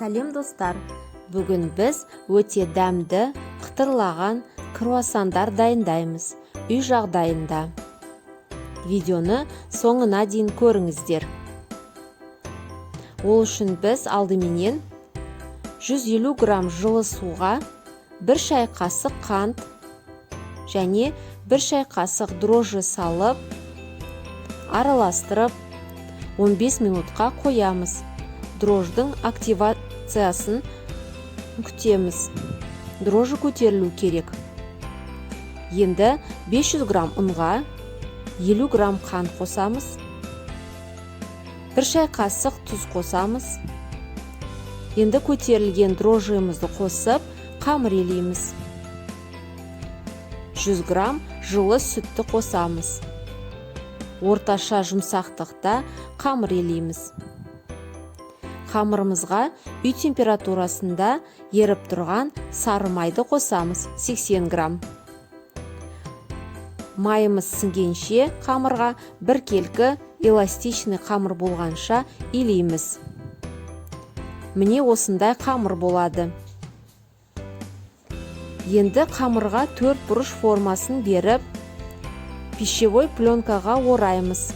Сәлем достар, бүгін біз өте дәмді, қытырлаған круассандар дайындаймыз үй жағдайында. Видеоны соңына дейін көріңіздер. Ол үшін біз алдыменен 150 грамм жылы суға 1 шай қасық қант және 1 шай қасық дрожжи салып, араластырып 15 минутқа қоямыз. Дрожждың активациясын күтеміз. Дрожжи көтерілу керек. Енді 500 грамм ұнға 50 грамм қант қосамыз. 1 шай қасық тұз қосамыз. Енді көтерілген дрожжимызды қосып, қамыр елейміз. 100 грамм жылы сүтті қосамыз. Орташа жұмсақтықта қамыр елейміз. Қамырымызға үй температурасында еріп тұрған сары майды қосамыз 80 грамм. Майымыз сіңгенше қамырға бір келкі эластичный қамыр болғанша илейміз. Міне осындай қамыр болады. Енді қамырға 4 бұрыш формасын беріп, пищевой пленкаға ораймыз.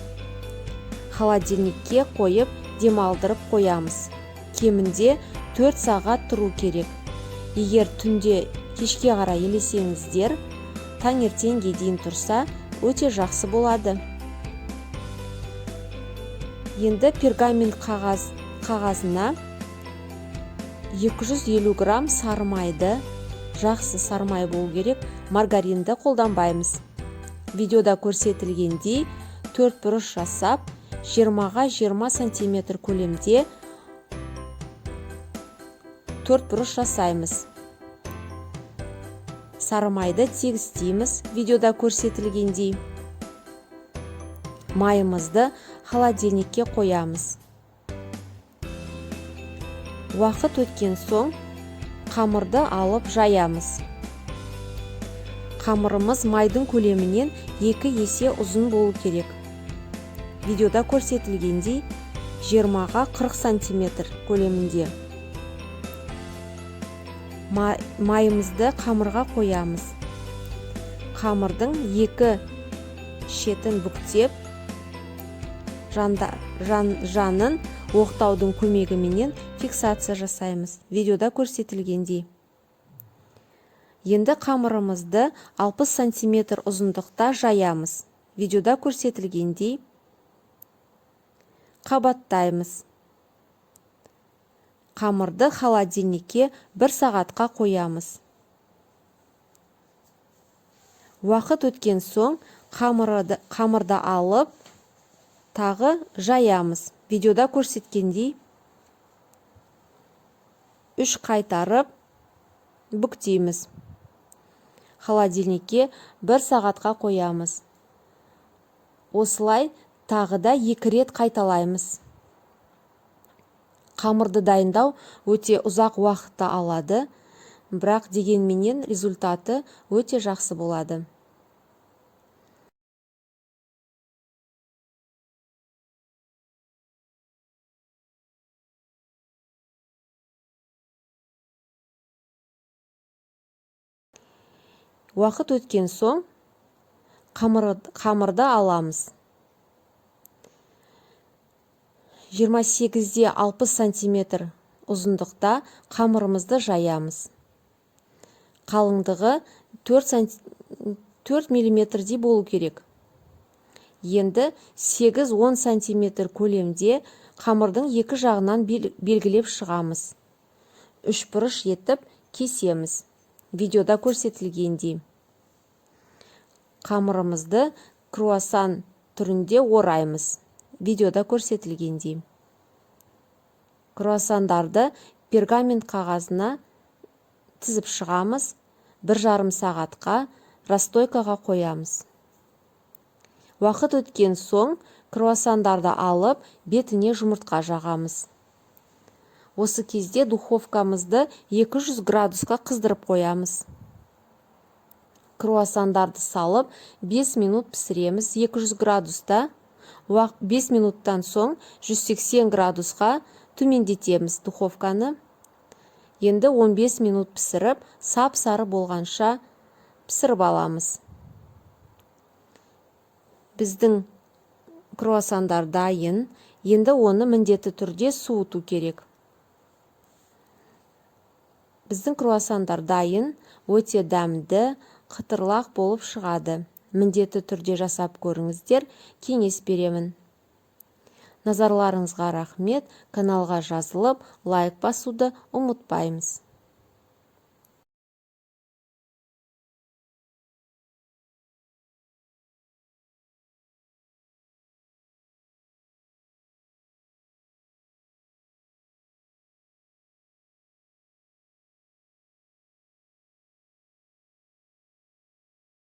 Холодильникке қойып, демалдырып қоямыз. Кемінде 4 сағат тұру керек. Егер түнде кешке қарай елесеңіздер, таңертеңге дейін тұрса, өте жақсы болады. Енді пергамент қағазына 250 грамм сары майды, жақсы сары май болу керек, маргаринді қолданбаймыз. Видеода көрсетілгендей 4 бұрыш жасап, 20-ға 20 сантиметр көлемде 4 бұрыш жасаймыз. Сары майды тегістейміз, видеода көрсетілгендей. Майымызды холодильникке қоямыз. Уақыт өткен соң қамырды алып жаямыз. Қамырымыз майдың көлемінен 2 есе ұзын болу керек. Видеода көрсетілгендей 20-ға 40 сантиметр көлемінде. Майымызды қамырға қоямыз. Қамырдың 2 шетін бүктеп, жанын оқтаудың көмегіменен фиксация жасаймыз. Видеода көрсетілгендей. Енді қамырымызды 60 сантиметр ұзындықта жаямыз. Видеода көрсетілгендей қабаттаймыз. Қамырды холодильникке 1 сағатқа қоямыз. Уақыт өткен соң қамырды алып, тағы жаямыз. Видеода көрсеткендей 3 қайтарып бүктейміз. Холодильникке 1 сағатқа қоямыз. Осылай тағы да 2 рет қайталаймыз. Қамырды дайындау өте ұзақ уақытта алады, бірақ дегенменен результаты өте жақсы болады. Уақыт өткен соң қамырды аламыз. 28-де 60 сантиметр ұзындықта қамырымызды жаямыз. Қалыңдығы 4 миллиметрдей болу керек. Енді 8-10 сантиметр көлемде қамырдың екі жағынан белгілеп шығамыз. 3 бұрыш етіп кесеміз. Видеода көрсетілгендей. Қамырымызды круассан түрінде ораймыз. Видеода көрсетілгендей. Круассандарды пергамент қағазына тізіп шығамыз, 1,5 сағатқа расстойкаға қоямыз. Уақыт өткен соң круассандарды алып, бетіне жұмыртқа жағамыз. Осы кезде духовкамызды 200 градусқа қыздырып қоямыз. Круассандарды салып 5 минут пісіреміз 200 градуста. 5 минуттан соң 180 градусқа төмендетеміз духовканы. Енді 15 минут пісіріп, сап-сары болғанша пісіріп аламыз. Біздің круассандар дайын. Енді оны міндетті түрде суыту керек. Біздің круассандар дайын, өте дәмді, қытырлақ болып шығады. Міндетті түрде жасап көріңіздер, кеңес беремін. Назарларыңызға рахмет. Каналға жазылып, лайк басуды ұмытпаймыз.